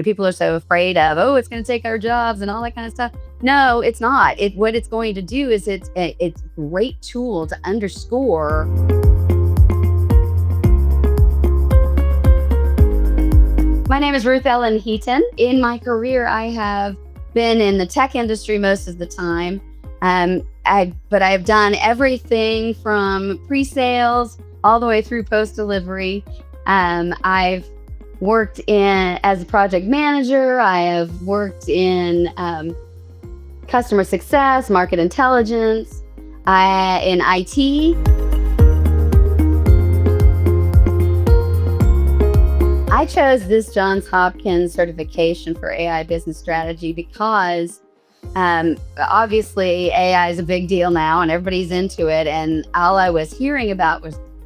People are so afraid of, oh, it's going to take our jobs and all that kind of stuff. No, it's not. What it's going to do is it's a great tool to underscore. My name is Ruth Ellen Heaton. In my career, I have been in the tech industry most of the time. But I've done everything from pre-sales all the way through post-delivery. I've worked as a project manager. I have worked in customer success, market intelligence, in IT. I chose this Johns Hopkins certification for AI business strategy because obviously AI is a big deal now and everybody's into it. And all I was hearing about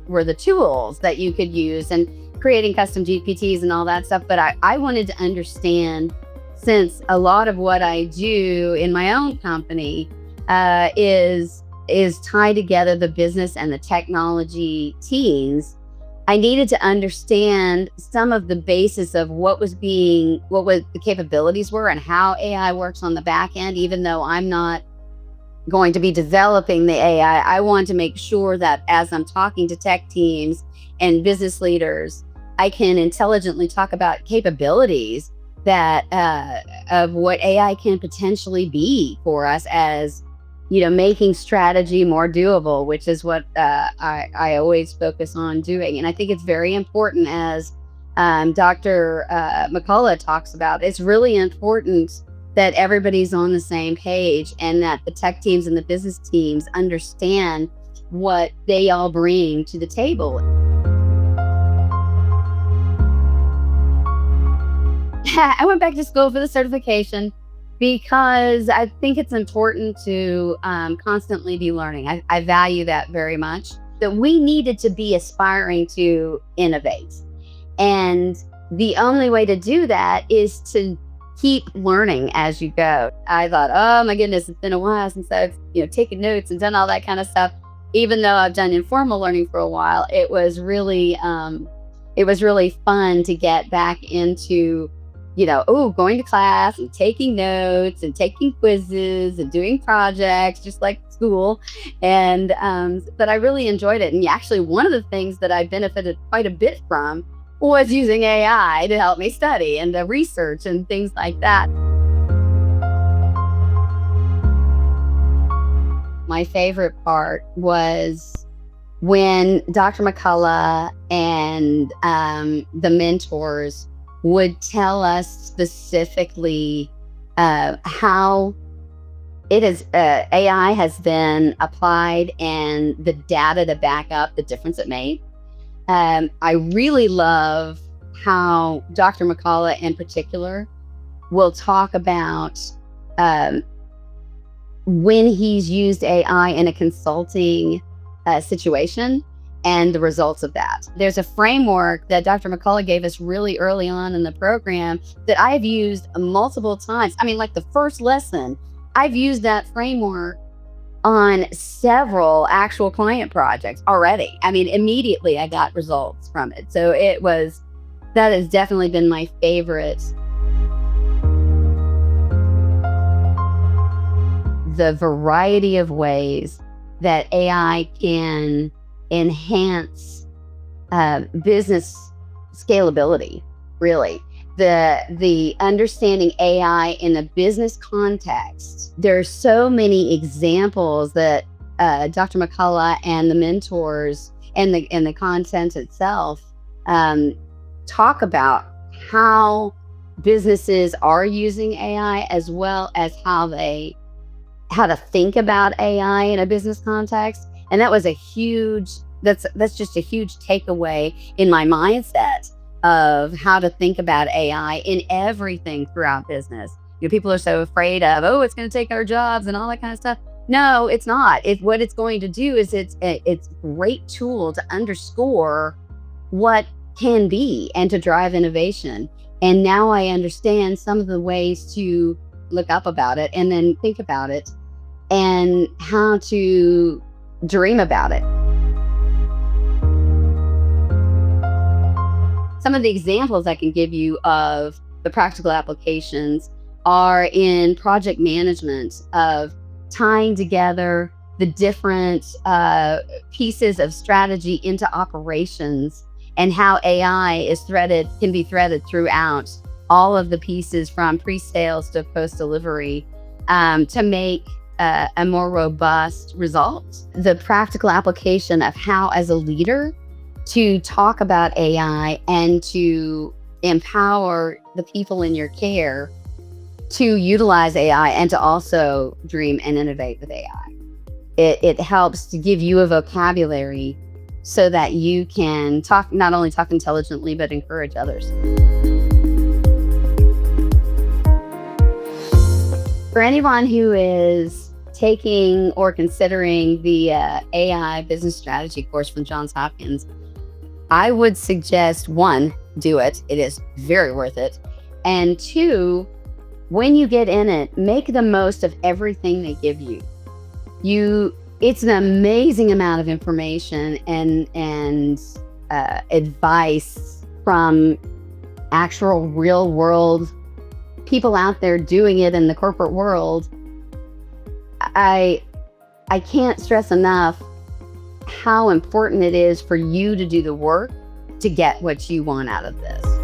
were the tools that you could use and creating custom GPTs and all that stuff. But I wanted to understand, since a lot of what I do in my own company is tie together the business and the technology teams, I needed to understand some of the basis of what the capabilities were and how AI works on the back end. Even though I'm not going to be developing the AI, I want to make sure that as I'm talking to tech teams and business leaders, I can intelligently talk about capabilities that of what AI can potentially be for us, as making strategy more doable, which is what I always focus on doing. And I think it's very important, as Dr. McCullough talks about. It's really important that everybody's on the same page and that the tech teams and the business teams understand what they all bring to the table. I went back to school for the certification because I think it's important to constantly be learning. I value that very much. That we needed to be aspiring to innovate. And the only way to do that is to keep learning as you go. I thought, oh my goodness, it's been a while since I've taken notes and done all that kind of stuff. Even though I've done informal learning for a while, it was really fun to get back into going to class and taking notes and taking quizzes and doing projects, just like school. And but I really enjoyed it. And actually, one of the things that I benefited quite a bit from was using AI to help me study and research and things like that. My favorite part was when Dr. McCullough and the mentors would tell us specifically how AI has been applied and the data to back up the difference it made. I really love how Dr. McCullough in particular will talk about when he's used AI in a consulting situation and the results of that. There's a framework that Dr. McCullough gave us really early on in the program that I've used multiple times. I mean, like the first lesson, I've used that framework on several actual client projects already. I mean, immediately I got results from it. So that has definitely been my favorite. The variety of ways that AI can enhance business scalability, really. The understanding AI in a business context. There are so many examples that Dr. McCullough and the mentors and the content itself talk about how businesses are using AI, as well as how to think about AI in a business context. And that was that's just a huge takeaway in my mindset of how to think about AI in everything throughout business. People are so afraid of, oh, it's going to take our jobs and all that kind of stuff. No, it's not. What it's going to do is it's a great tool to underscore what can be and to drive innovation. And now I understand some of the ways to look up about it and then think about it and how to dream about it. Some of the examples I can give you of the practical applications are in project management of tying together the different pieces of strategy into operations, and how AI can be threaded throughout all of the pieces from pre-sales to post-delivery, to make a more robust result. The practical application of how, as a leader, to talk about AI and to empower the people in your care to utilize AI and to also dream and innovate with AI. It helps to give you a vocabulary so that you can not only talk intelligently, but encourage others. For anyone who is taking or considering the AI business strategy course from Johns Hopkins, I would suggest, one, do it. It is very worth it. And two, when you get in it, make the most of everything they give you. It's an amazing amount of information and advice from actual real world people out there doing it in the corporate world. I can't stress enough how important it is for you to do the work to get what you want out of this.